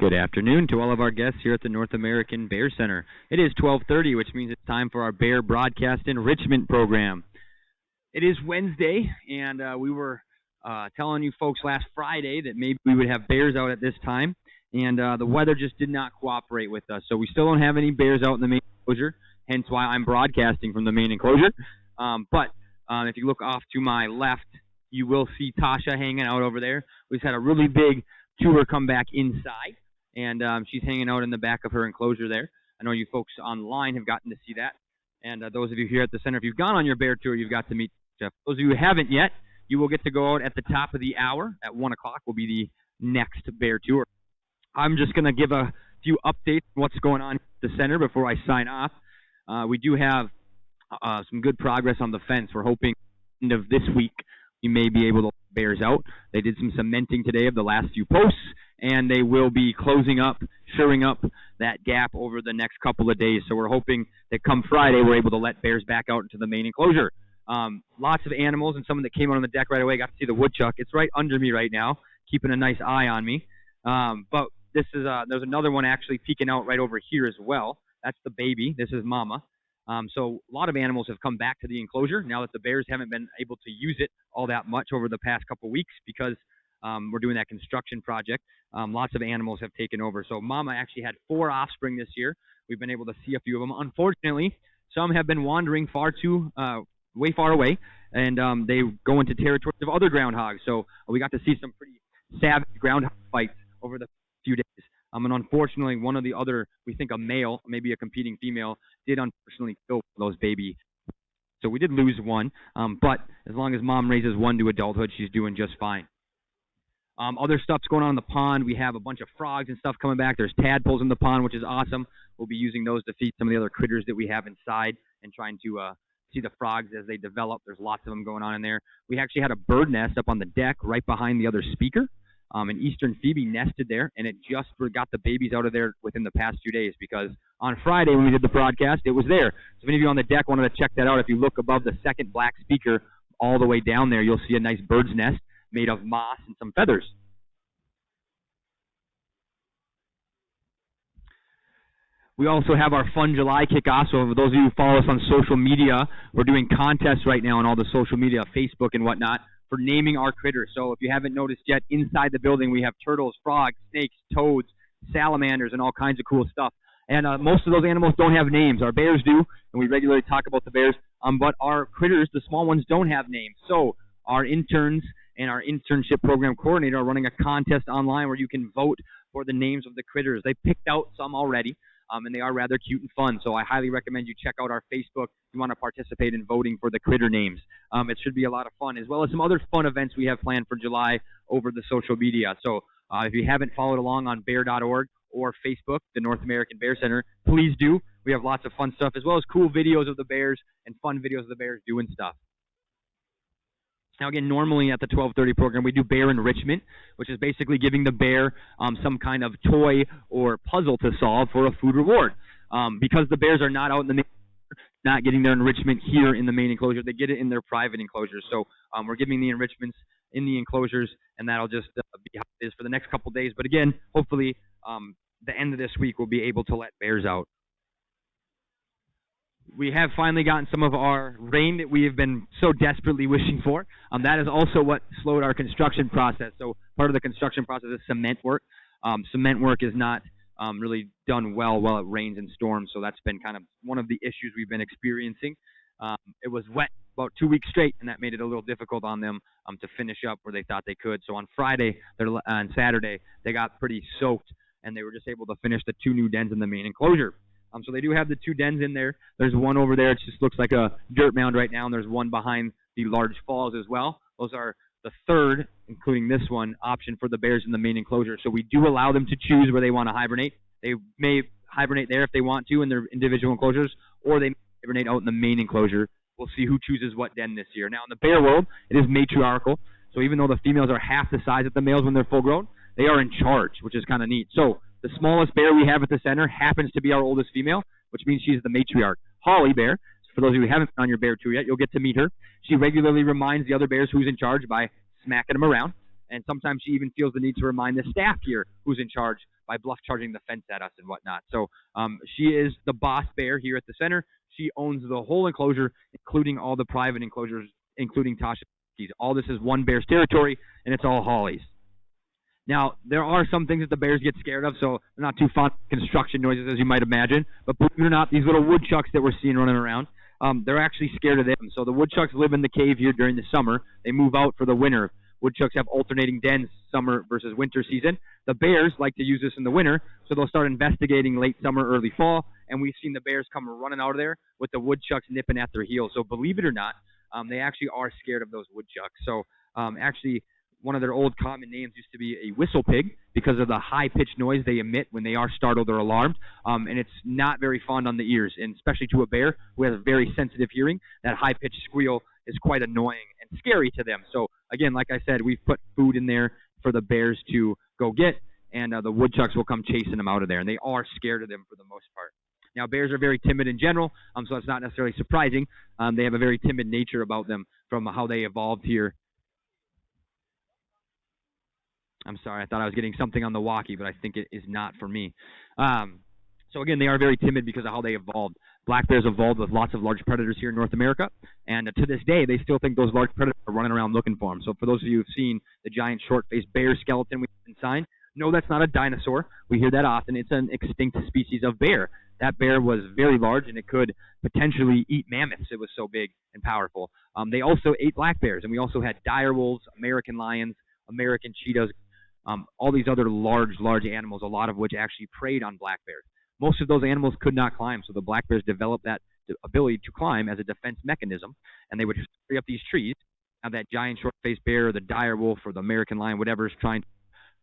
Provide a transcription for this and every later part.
Good afternoon to all of our guests here at the North American Bear Center. It is 12:30, which means it's time for our Bear Broadcast Enrichment program. It is Wednesday, and we were telling you folks last Friday that maybe we would have bears out at this time, and the weather just did not cooperate with us. So we still don't have any bears out in the main enclosure, hence why I'm broadcasting from the main enclosure. But if you look off to my left, you will see Tasha hanging out over there. We just had a really big tour come back inside, and she's hanging out in the back of her enclosure there. I know you folks online have gotten to see that, and those of you here at the center, if you've gone on your bear tour, you've got to meet Jeff. Those of you who haven't yet, you will get to go out at the top of the hour. At 1 o'clock will be the next bear tour. I'm just going to give a few updates on what's going on at the center before I sign off. We do have some good progress on the fence. We're hoping end of this week we may be able to let bears out. They did some cementing today of the last few posts, and they will be closing up, shoring up that gap over the next couple of days. So we're hoping that come Friday we're able to let bears back out into the main enclosure. Lots of animals, and someone that came out on the deck right away got to see the woodchuck. It's right under me right now, keeping a nice eye on me. But this is there's another one actually peeking out right over here as well. That's the baby. This is mama. So a lot of animals have come back to the enclosure now that the bears haven't been able to use it all that much over the past couple of weeks because we're doing that construction project. Lots of animals have taken over. So mama actually had 4 offspring this year. We've been able to see a few of them. Unfortunately, some have been wandering way far away, and they go into territories of other groundhogs. So we got to see some pretty savage groundhog fights over the few days. And unfortunately, one of the other, we think a male, maybe a competing female, did unfortunately kill those babies. So we did lose one, but as long as mom raises one to adulthood, she's doing just fine. Other stuff's going on in the pond. We have a bunch of frogs and stuff coming back. There's tadpoles in the pond, which is awesome. We'll be using those to feed some of the other critters that we have inside and trying to see the frogs as they develop. There's lots of them going on in there. We actually had a bird nest up on the deck right behind the other speaker. An eastern phoebe nested there, and it just got the babies out of there within the past few days because on Friday when we did the broadcast, it was there. So if any of you on the deck wanted to check that out, if you look above the second black speaker all the way down there, you'll see a nice bird's nest made of moss and some feathers. We also have our Fun July kickoff. So for those of you who follow us on social media, we're doing contests right now on all the social media, Facebook and whatnot, for naming our critters. So if you haven't noticed yet, inside the building we have turtles, frogs, snakes, toads, salamanders, and all kinds of cool stuff. And most of those animals don't have names. Our bears do, and we regularly talk about the bears. But our critters, the small ones, don't have names. So our interns and our internship program coordinator are running a contest online where you can vote for the names of the critters. They picked out some already, and they are rather cute and fun. So I highly recommend you check out our Facebook if you want to participate in voting for the critter names. It should be a lot of fun, as well as some other fun events we have planned for July over the social media. So if you haven't followed along on bear.org or Facebook, the North American Bear Center, please do. We have lots of fun stuff, as well as cool videos of the bears and fun videos of the bears doing stuff. Now, again, normally at the 12:30 program, we do bear enrichment, which is basically giving the bear some kind of toy or puzzle to solve for a food reward. Because the bears are not out in the main, not getting their enrichment here in the main enclosure, they get it in their private enclosures. So we're giving the enrichments in the enclosures, and that'll just be how it is for the next couple days. But again, hopefully, the end of this week, we'll be able to let bears out. We have finally gotten some of our rain that we have been so desperately wishing for. That is also what slowed our construction process. So part of the construction process is cement work. Cement work is not really done well while it rains and storms, so that's been kind of one of the issues we've been experiencing. It was wet about 2 weeks straight, and that made it a little difficult on them to finish up where they thought they could. So on Friday and Saturday, they got pretty soaked, and they were just able to finish the 2 new dens in the main enclosure. So they do have the 2 dens in there. There's one over there. It just looks like a dirt mound right now, and there's one behind the large falls as well. Those are the third, including this one, option for the bears in the main enclosure. So we do allow them to choose where they want to hibernate. They may hibernate there if they want to in their individual enclosures, or they may hibernate out in the main enclosure. We'll see who chooses what den this year. Now, in the bear world, it is matriarchal. So even though the females are half the size of the males when they're full grown, they are in charge, which is kind of neat. So the smallest bear we have at the center happens to be our oldest female, which means she's the matriarch. Holly Bear, for those of you who haven't been on your bear tour yet, you'll get to meet her. She regularly reminds the other bears who's in charge by smacking them around. And sometimes she even feels the need to remind the staff here who's in charge by bluff charging the fence at us and whatnot. So she is the boss bear here at the center. She owns the whole enclosure, including all the private enclosures, including Tasha. All this is one bear's territory, and it's all Holly's. Now, there are some things that the bears get scared of, so they're not too fond of construction noises, as you might imagine. But believe it or not, these little woodchucks that we're seeing running around, they're actually scared of them. So the woodchucks live in the cave here during the summer. They move out for the winter. Woodchucks have alternating dens, summer versus winter season. The bears like to use this in the winter, so they'll start investigating late summer, early fall, and we've seen the bears come running out of there with the woodchucks nipping at their heels. So believe it or not, they actually are scared of those woodchucks. So actually, one of their old common names used to be a whistle pig because of the high-pitched noise they emit when they are startled or alarmed, and it's not very fond on the ears, and especially to a bear who has a very sensitive hearing. That high-pitched squeal is quite annoying and scary to them. So, again, like I said, we've put food in there for the bears to go get, and the woodchucks will come chasing them out of there, and they are scared of them for the most part. Now, bears are very timid in general, so it's not necessarily surprising. They have a very timid nature about them from how they evolved here. I'm sorry, I thought I was getting something on the walkie, but I think it is not for me. So again, they are very timid because of how they evolved. Black bears evolved with lots of large predators here in North America, and to this day, they still think those large predators are running around looking for them. So for those of you who've seen the giant short-faced bear skeleton we have inside, no, that's not a dinosaur. We hear that often. It's an extinct species of bear. That bear was very large, and it could potentially eat mammoths. It was so big and powerful. They also ate black bears, and we also had dire wolves, American lions, American cheetahs, all these other large animals, a lot of which actually preyed on black bears. Most of those animals could not climb, so the black bears developed that ability to climb as a defense mechanism, and they would just hurry up these trees. Now that giant short-faced bear or the dire wolf or the American lion, whatever is trying to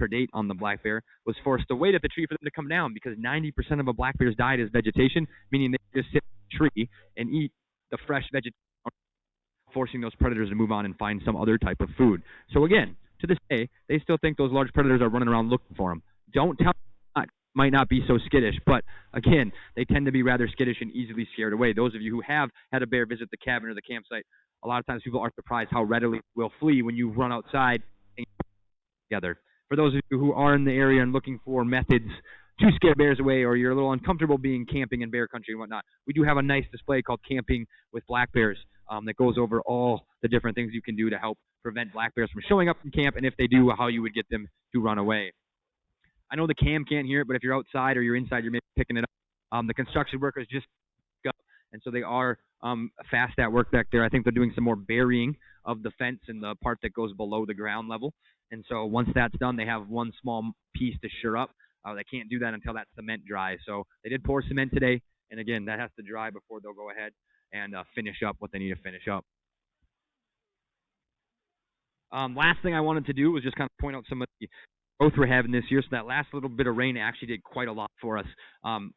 predate on the black bear, was forced to wait at the tree for them to come down because 90% of a black bear's diet is vegetation, meaning they just sit in the tree and eat the fresh vegetation, forcing those predators to move on and find some other type of food. So again, to this day, they still think those large predators are running around looking for them. Don't tell them might not be so skittish, but again, they tend to be rather skittish and easily scared away. Those of you who have had a bear visit the cabin or the campsite, a lot of times people are surprised how readily will flee when you run outside and together. For those of you who are in the area and looking for methods to scare bears away, or you're a little uncomfortable being camping in bear country and whatnot, we do have a nice display called Camping with Black Bears that goes over all the different things you can do to help prevent black bears from showing up in camp, and if they do, how you would get them to run away. I know the cam can't hear it, but if you're outside or you're inside, you're maybe picking it up. The construction workers just pick up, and so they are fast at work back there. I think they're doing some more burying of the fence and the part that goes below the ground level. And so once that's done, they have one small piece to sure up. They can't do that until that cement dries. So they did pour cement today, and again, that has to dry before they'll go ahead and finish up what they need to finish up. Last thing I wanted to do was just kind of point out some of the growth we're having this year. So that last little bit of rain actually did quite a lot for us.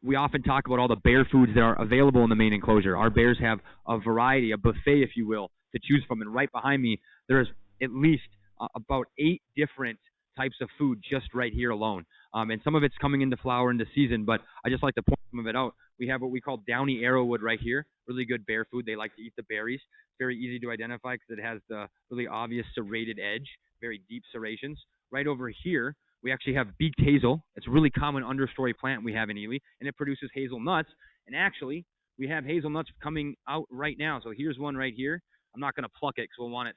We often talk about all the bear foods that are available in the main enclosure. Our bears have a variety, a buffet, if you will, to choose from. And right behind me, there's at least about 8 different types of food just right here alone. And some of it's coming into flower into season, but I just like to point some of it out. We have what we call downy arrowwood right here, really good bear food. They like to eat the berries. It's very easy to identify because it has the really obvious serrated edge, very deep serrations. Right over here, we actually have beaked hazel. It's a really common understory plant we have in Ely, and it produces hazelnuts. And actually, we have hazelnuts coming out right now. So here's one right here. I'm not going to pluck it because we'll want it,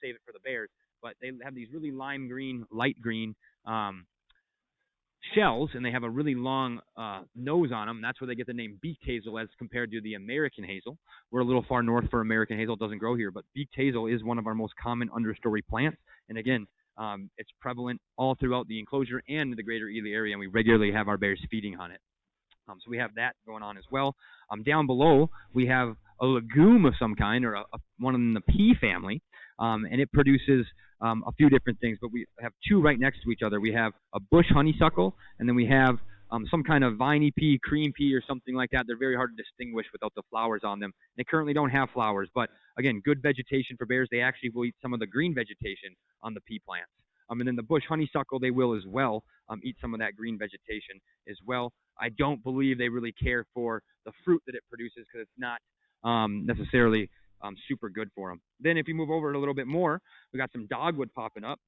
save it for the bears. But they have these really lime green, light green shells, and they have a really long nose on them. That's where they get the name beaked hazel as compared to the American hazel. We're a little far north for American hazel. It doesn't grow here, but beaked hazel is one of our most common understory plants. And again, it's prevalent all throughout the enclosure and the greater Ely area, and we regularly have our bears feeding on it. So we have that going on as well. Down below, we have a legume of some kind, or one in the pea family, and it produces a few different things, but we have 2 right next to each other. We have a bush honeysuckle, and then we have some kind of viney pea, cream pea, or something like that. They're very hard to distinguish without the flowers on them. They currently don't have flowers, but again, good vegetation for bears. They actually will eat some of the green vegetation on the pea plants. And then the bush honeysuckle, they will as well eat some of that green vegetation as well. I don't believe they really care for the fruit that it produces because it's not necessarily super good for them. Then if you move over a little bit more, we got some dogwood popping up.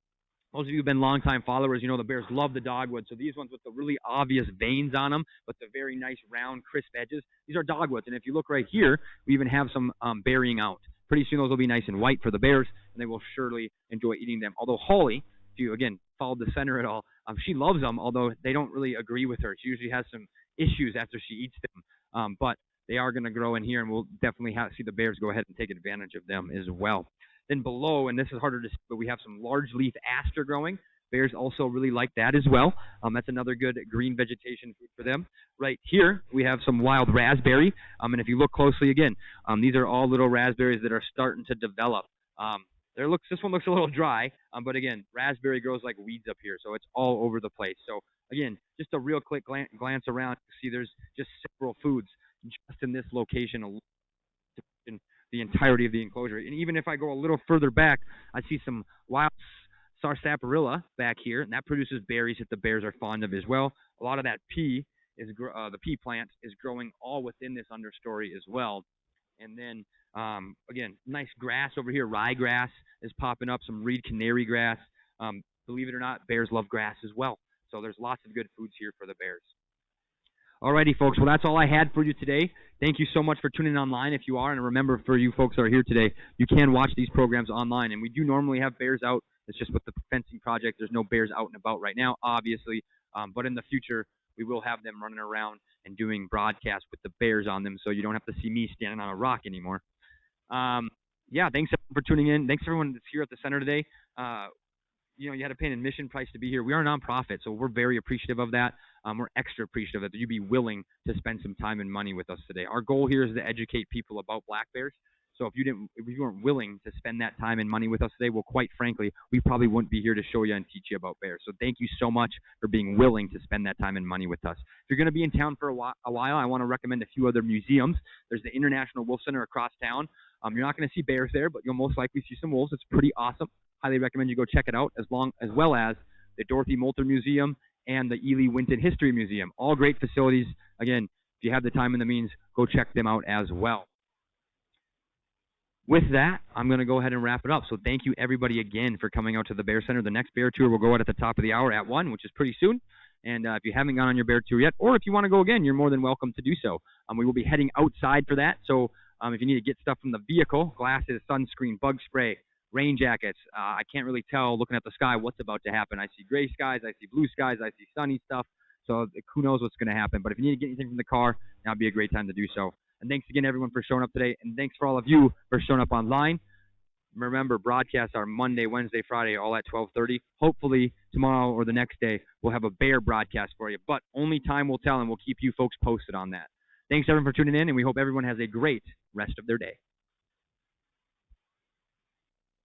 Most of you have been longtime followers. You know the bears love the dogwood. So these ones with the really obvious veins on them, but the very nice round, crisp edges, these are dogwoods. And if you look right here, we even have some berrying out. Pretty soon those will be nice and white for the bears, and they will surely enjoy eating them. Although Holly, if you, again, followed the center at all, she loves them, although they don't really agree with her. She usually has some issues after she eats them. But they are going to grow in here, and we'll definitely see the bears go ahead and take advantage of them as well. Then below, and this is harder to see, but we have some large leaf aster growing. Bears also really like that as well. That's another good green vegetation food for them. Right here, we have some wild raspberry. And if you look closely again, these are all little raspberries that are starting to develop. This one looks a little dry, but again, raspberry grows like weeds up here, so it's all over the place. So again, just a real quick glance around, you see there's just several foods just in this location alone. The entirety of the enclosure. And even if I go a little further back, I see some wild sarsaparilla back here, and that produces berries that the bears are fond of as well. A lot of that pea the pea plant is growing all within this understory as well. And then again, nice grass over here. Ryegrass is popping up. Some reed canary grass. Believe it or not, bears love grass as well. So there's lots of good foods here for the bears. Alrighty, folks. Well, that's all I had for you today. Thank you so much for tuning in online if you are. And remember, for you folks that are here today, you can watch these programs online. And we do normally have bears out. It's just with the fencing project, there's no bears out and about right now, obviously. But in the future, we will have them running around and doing broadcasts with the bears on them, so you don't have to see me standing on a rock anymore. Yeah, thanks for tuning in. Thanks everyone that's here at the center today. You had to pay an admission price to be here. We are a nonprofit, so we're very appreciative of that. We're extra appreciative that you'd be willing to spend some time and money with us today. Our goal here is to educate people about black bears. So if you weren't willing to spend that time and money with us today, well, quite frankly, we probably wouldn't be here to show you and teach you about bears. So thank you so much for being willing to spend that time and money with us. If you're going to be in town for a while, I want to recommend a few other museums. There's the International Wolf Center across town. You're not going to see bears there, but you'll most likely see some wolves. It's pretty awesome. Highly recommend you go check it out, as well as the Dorothy Moulter Museum and the Ely Winton History Museum. All great facilities. Again, if you have the time and the means, go check them out as well. With that, I'm going to go ahead and wrap it up. So thank you, everybody, again, for coming out to the Bear Center. The next bear tour will go out at the top of the hour at 1, which is pretty soon. And if you haven't gone on your bear tour yet, or if you want to go again, you're more than welcome to do so. We will be heading outside for that. So if you need to get stuff from the vehicle, glasses, sunscreen, bug spray, rain jackets, I can't really tell looking at the sky what's about to happen. I see gray skies, I see blue skies, I see sunny stuff. So who knows what's going to happen. But if you need to get anything from the car, that would be a great time to do so. And thanks again, everyone, for showing up today. And thanks for all of you for showing up online. Remember, broadcasts are Monday, Wednesday, Friday, all at 12:30. Hopefully, tomorrow or the next day, we'll have a bear broadcast for you. But only time will tell, and we'll keep you folks posted on that. Thanks, everyone, for tuning in, and we hope everyone has a great rest of their day.